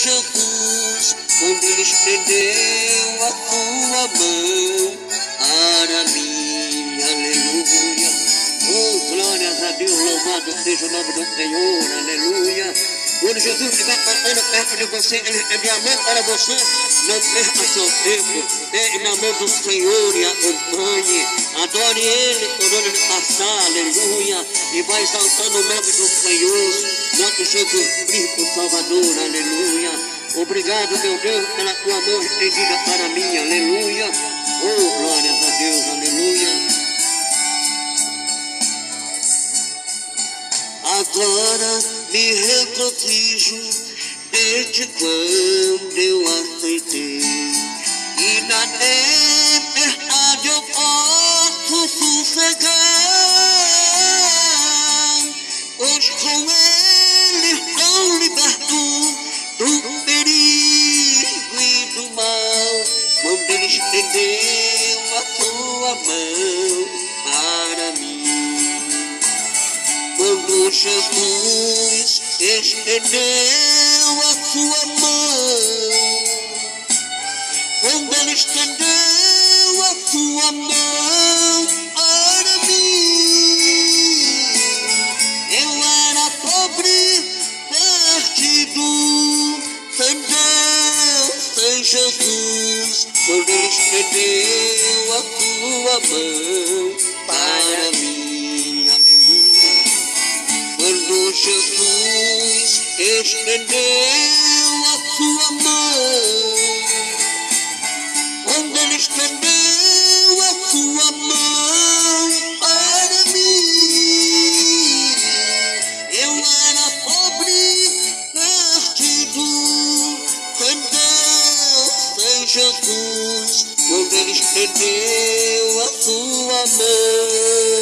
Jesus, quando Ele estendeu a sua mão para mim, aleluia. Oh, glórias a Deus, louvado seja o nome do Senhor, aleluia. Quando Jesus estiver passando perto de você, Ele estender a mão para você, não perca seu tempo, pegue na mão do Senhor e acompanhe, adore Ele por onde Ele passar, aleluia, e vai exaltando o nome do Senhor, nosso Jesus Cristo Salvador, aleluia. Obrigado, meu Deus, pela tua mão estendida para mim, aleluia. Oh, glórias a Deus, aleluia. Agora me regozijo desde quando eu aceitei, e na liberdade eu posso sossegar, pois com Ele estou liberto do perigo e do mal, quando Ele estendeu a sua mão para mim. Quando Jesus estendeu a sua mão, quando Ele estendeu a sua mão para mim, eu era pobre, perdido, sem Deus, sem Jesus, quando Ele estendeu a sua mão para mim. Quando Jesus estendeu a sua mão, quando Ele estendeu a sua mão para mim, eu era pobre, perdido, sem Deus, sem Jesus, quando Ele estendeu a sua mão.